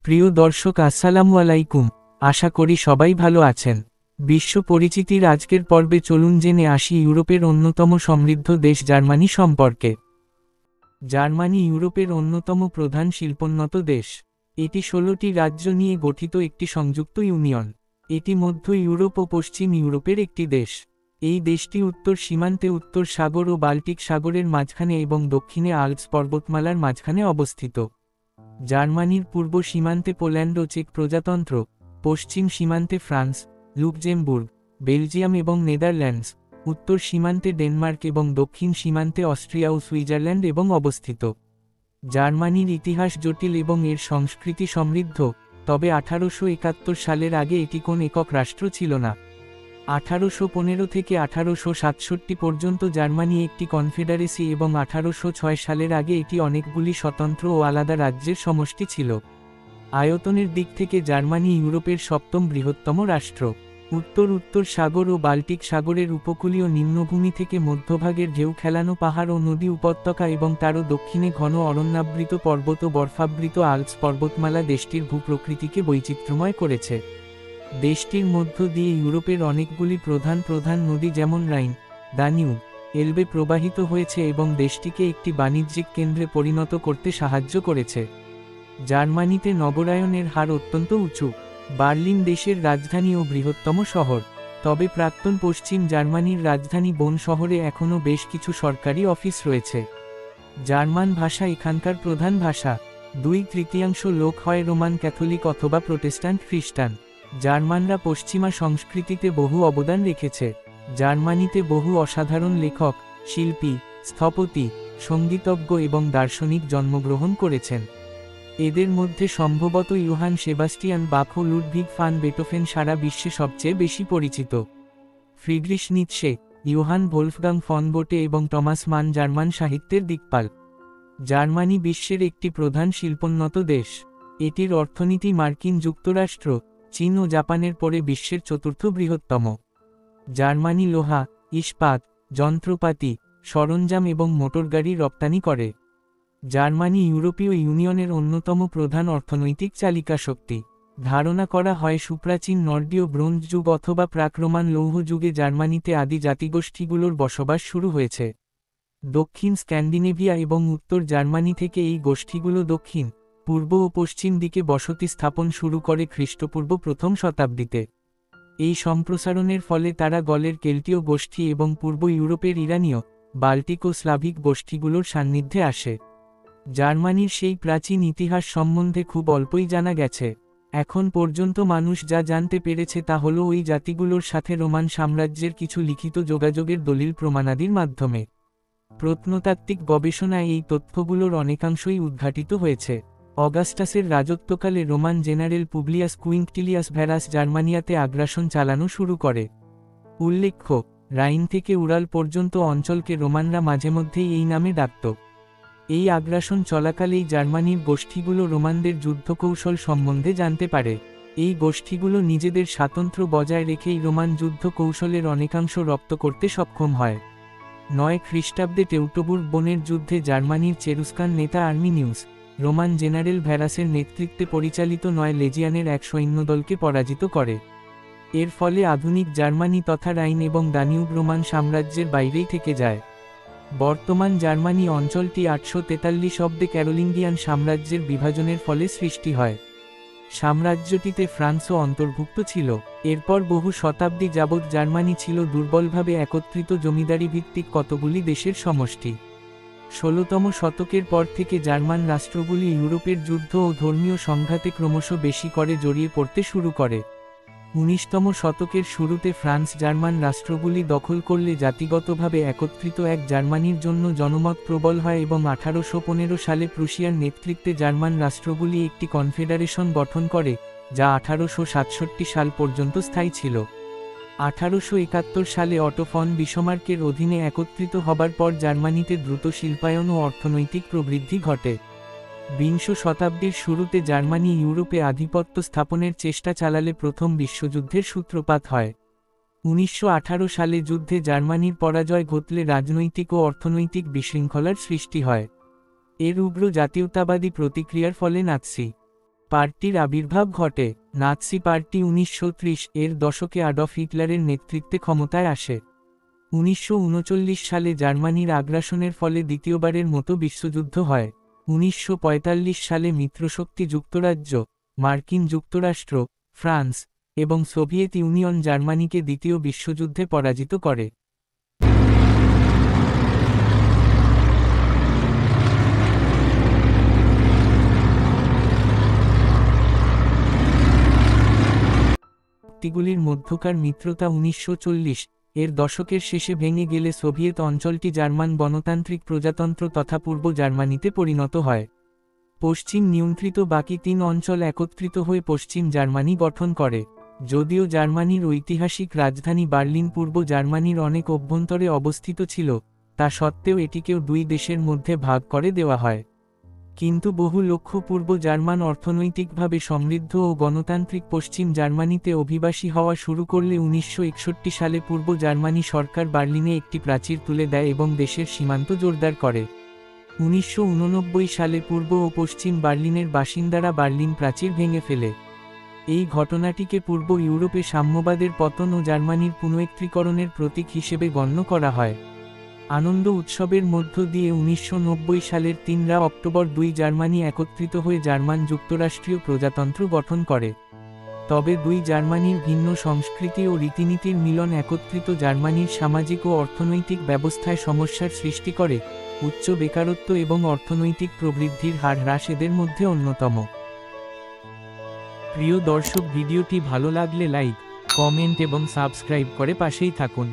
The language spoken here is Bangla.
প্রিয় দর্শক আসসালামু আলাইকুম। আশা করি সবাই ভালো আছেন। বিশ্ব পরিচিতির আজকের পর্বে চলুন জেনে আসি ইউরোপের অন্যতম সমৃদ্ধ দেশ জার্মানি সম্পর্কে। জার্মানি ইউরোপের অন্যতম প্রধান শিল্পোন্নত দেশ। এটি 16টি রাজ্য নিয়ে গঠিত একটি সংযুক্ত ইউনিয়ন। এটি মধ্য ইউরোপ ও পশ্চিম ইউরোপের একটি দেশ। এই দেশটি উত্তর সীমান্তে উত্তর সাগর ও বাল্টিক সাগরের মাঝখানে এবং দক্ষিণে আল্পস পর্বতমালার মাঝখানে অবস্থিত। জার্মানির পূর্ব সীমান্তে পোল্যান্ড ও চেক প্রজাতন্ত্র, পশ্চিম সীমান্তে ফ্রান্স, লুক্সেমবুর্গ, বেলজিয়াম এবং নেদারল্যান্ডস, উত্তর সীমান্তে ডেনমার্ক এবং দক্ষিণ সীমান্তে অস্ট্রিয়া ও সুইজারল্যান্ড এবং অবস্থিত। জার্মানির ইতিহাস জটিল এবং এর সংস্কৃতি সমৃদ্ধ, তবে 1871 সালের আগে এটি কোন একক রাষ্ট্র ছিল না। 1815 থেকে 1867 পর্যন্ত জার্মানি একটি কনফেডারেসি এবং 1806 সালের আগে এটি অনেকগুলি স্বতন্ত্র ও আলাদা রাজ্যের সমষ্টি ছিল। আয়তনের দিক থেকে জার্মানি ইউরোপের সপ্তম বৃহত্তম রাষ্ট্র। উত্তর সাগর ও বাল্টিক সাগরের উপকূলীয় নিম্নভূমি থেকে মধ্যভাগের ঢেউ খেলানো পাহাড় ও নদী উপত্যকা এবং তারও দক্ষিণে ঘন অরণ্যাবৃত পর্বত ও বরফাবৃত আল্পস পর্বতমালা দেশটির ভূপ্রকৃতিকে বৈচিত্র্যময় করেছে। দেশটির মধ্য দিয়ে ইউরোপের অনেকগুলি প্রধান নদী যেমন রাইন, দানিউব, এলবে প্রবাহিত হয়েছে এবং দেশটিকে একটি বাণিজ্যিক কেন্দ্রে পরিণত করতে সাহায্য করেছে। জার্মানিতে নগরায়নের হার অত্যন্ত উঁচু। বার্লিন দেশের রাজধানী ও বৃহত্তম শহর। তবে প্রাক্তন পশ্চিম জার্মানির রাজধানী বোন শহরে এখনও বেশ কিছু সরকারি অফিস রয়েছে। জার্মান ভাষা এখানকার প্রধান ভাষা। 2/3 লোক হয় রোমান ক্যাথলিক অথবা প্রোটেস্ট্যান্ট খ্রিস্টান। জার্মানরা পশ্চিমা সংস্কৃতিতে বহু অবদান রেখেছে। জার্মানিতে বহু অসাধারণ লেখক, শিল্পী, স্থপতি, সঙ্গীতজ্ঞ এবং দার্শনিক জন্মগ্রহণ করেছেন। এদের মধ্যে সম্ভবত ইয়োহান সেবাস্টিয়ান বাখ ও লুডভিগ ফান বেটোফেন সারা বিশ্বে সবচেয়ে বেশি পরিচিত। ফ্রিডরিশ নিৎসে, ইয়োহান ভোলফগাং ফন গোটে এবং টমাস মান জার্মান সাহিত্যের দিকপাল। জার্মানি বিশ্বের একটি প্রধান শিল্পোন্নত দেশ। এটির অর্থনীতি মার্কিন যুক্তরাষ্ট্র, চীন ও জাপানের পরে বিশ্বের চতুর্থ বৃহত্তম। জার্মানি লোহা, ইস্পাত, যন্ত্রপাতি, সরঞ্জাম এবং মোটরগাড়ি রপ্তানি করে। জার্মানি ইউরোপীয় ইউনিয়নের অন্যতম প্রধান অর্থনৈতিক চালিকা শক্তি। ধারণা করা হয় সুপ্রাচীন নর্ডীয় ব্রোঞ্জ যুগ অথবা প্রাক রোমান লৌহ যুগে জার্মানিতে আদি জাতিগোষ্ঠীগুলোর বসবাস শুরু হয়েছে। দক্ষিণ স্ক্যান্ডিনেভিয়া এবং উত্তর জার্মানি থেকে এই গোষ্ঠীগুলো দক্ষিণ, পূর্ব ও পশ্চিম দিকে বসতি স্থাপন শুরু করে খ্রিস্টপূর্ব প্রথম শতাব্দীতে। এই সম্প্রসারণের ফলে তারা গলের কেল্টীয় গোষ্ঠী এবং পূর্ব ইউরোপের ইরানীয়, বাল্টিক ও স্লাভিক গোষ্ঠীগুলোর সান্নিধ্যে আসে। জার্মানির সেই প্রাচীন ইতিহাস সম্বন্ধে খুব অল্পই জানা গেছে। এখন পর্যন্ত মানুষ যা জানতে পেরেছে তা হল ওই জাতিগুলোর সাথে রোমান সাম্রাজ্যের কিছু লিখিত যোগাযোগের দলিল প্রমাণাদির মাধ্যমে। প্রত্নতাত্ত্বিক গবেষণায় এই তথ্যগুলোর অনেকাংশই উদ্ঘাটিত হয়েছে। অগাস্টাসের রাজত্বকালে রোমান জেনারেল পুবলিয়াস কুইন্টিলিয়াস ভ্যারাস জার্মানিয়াতে আগ্রাসন চালানো শুরু করে। উল্লেখ্য, রাইন থেকে উরাল পর্যন্ত অঞ্চলকে রোমানরা মাঝেমধ্যেই এই নামে ডাকত। এই আগ্রাসন চলাকালেই জার্মানির গোষ্ঠীগুলো রোমানদের যুদ্ধকৌশল সম্বন্ধে জানতে পারে। এই গোষ্ঠীগুলো নিজেদের স্বাতন্ত্র্য বজায় রেখেই রোমান যুদ্ধ কৌশলের অনেকাংশ রপ্ত করতে সক্ষম হয়। 9 খ্রিস্টাব্দে টেউটোবুর্গ বনের যুদ্ধে জার্মানির চেরুস্কান নেতা আর্মিনিউস, রোমান জেনারেল ভ্যারাসের নেতৃত্বে পরিচালিত 9 লেজিয়ানের এক সৈন্যদলকে পরাজিত করে। এর ফলে আধুনিক জার্মানি তথা রাইন এবং দানিউব রোমান সাম্রাজ্যের বাইরেই থেকে যায়। বর্তমান জার্মানি অঞ্চলটি 843 অব্দে ক্যারোলিঙ্গিয়ান সাম্রাজ্যের বিভাজনের ফলে সৃষ্টি হয়। সাম্রাজ্যটিতে ফ্রান্সও অন্তর্ভুক্ত ছিল। এরপর বহু শতাব্দী যাবৎ জার্মানি ছিল দুর্বলভাবে একত্রিত জমিদারি ভিত্তিক কতগুলি দেশের সমষ্টি। 16তম শতকের পর থেকে জার্মান রাষ্ট্রগুলি ইউরোপের যুদ্ধ ও ধর্মীয় সংঘাতে ক্রমশ বেশি করে জড়িয়ে পড়তে শুরু করে। 19তম শতকের শুরুতে ফ্রান্স জার্মান রাষ্ট্রগুলি দখল করলে জাতিগতভাবে একত্রিত এক জার্মানির জন্য জনমত প্রবল হয় এবং 1815 সালে প্রুশিয়ার নেতৃত্বে জার্মান রাষ্ট্রগুলি একটি কনফেডারেশন গঠন করে, যা 1867 সাল পর্যন্ত স্থায়ী ছিল। 1871 সালে অটো ফন বিসমার্কের অধীনে একত্রিত হবার পর জার্মানিতে দ্রুত শিল্পায়ন ও অর্থনৈতিক প্রবৃদ্ধি ঘটে। 20 শতাব্দীর শুরুতে জার্মানি ইউরোপে আধিপত্য স্থাপনের চেষ্টা চালালে প্রথম বিশ্বযুদ্ধের সূত্রপাত হয়। 1918 সালে যুদ্ধে জার্মানির পরাজয় ঘটলে রাজনৈতিক ও অর্থনৈতিক বিশৃঙ্খলার সৃষ্টি হয়। এর উগ্র জাতীয়তাবাদী প্রতিক্রিয়ার ফলে নাৎসি পার্টির আবির্ভাব ঘটে। নাৎসি পার্টি 1930-এর দশকে আডলফ হিটলারের নেতৃত্বে ক্ষমতায় আসে। 1939 সালে জার্মানির আগ্রাসনের ফলে দ্বিতীয়বারের মতো বিশ্বযুদ্ধ হয়। 1945 সালে মিত্রশক্তি যুক্তরাজ্য, মার্কিন যুক্তরাষ্ট্র, ফ্রান্স এবং সোভিয়েত ইউনিয়ন জার্মানিকে দ্বিতীয় বিশ্বযুদ্ধে পরাজিত করে। শক্তিগুলির মধ্যকার মিত্রতা 1940-এর দশকের শেষে ভেঙে গেলে সোভিয়েত অঞ্চলটি জার্মান গণতান্ত্রিক প্রজাতন্ত্র তথা পূর্ব জার্মানিতে পরিণত হয়। পশ্চিম নিয়ন্ত্রিত বাকি 3 অঞ্চল একত্রিত হয়ে পশ্চিম জার্মানি গঠন করে। যদিও জার্মানির ঐতিহাসিক রাজধানী বার্লিন পূর্ব জার্মানির অনেক অভ্যন্তরে অবস্থিত ছিল, তা সত্ত্বেও এটিকেও 2 দেশের মধ্যে ভাগ করে দেওয়া হয়। কিন্তু বহু লক্ষ পূর্ব জার্মান অর্থনৈতিকভাবে সমৃদ্ধ ও গণতান্ত্রিক পশ্চিম জার্মানিতে অভিবাসী হওয়া শুরু করলে 1961 সালে পূর্ব জার্মানি সরকার বার্লিনে একটি প্রাচীর তুলে দেয় এবং দেশের সীমান্ত জোরদার করে। 1989 সালে পূর্ব ও পশ্চিম বার্লিনের বাসিন্দারা বার্লিন প্রাচীর ভেঙে ফেলে। এই ঘটনাটিকে পূর্ব ইউরোপে সাম্যবাদের পতন ও জার্মানির পুনঃএকত্রীকরণের প্রতীক হিসেবে গণ্য করা হয়। আনন্দ উৎসবের মধ্য দিয়ে 1990 সালের 3 অক্টোবর 2 জার্মানি একত্রিত হয়ে জার্মান যুক্তরাষ্ট্রীয় প্রজাতন্ত্র গঠন করে। তবে 2 জার্মানির ভিন্ন সংস্কৃতি ও রীতিনীতির মিলন একত্রিত জার্মানির সামাজিক ও অর্থনৈতিক ব্যবস্থায় সমস্যার সৃষ্টি করে। উচ্চ বেকারত্ব এবং অর্থনৈতিক প্রবৃদ্ধির হার হ্রাস এদের মধ্যে অন্যতম। প্রিয় দর্শক, ভিডিওটি ভালো লাগলে লাইক, কমেন্ট এবং সাবস্ক্রাইব করে পাশেই থাকুন।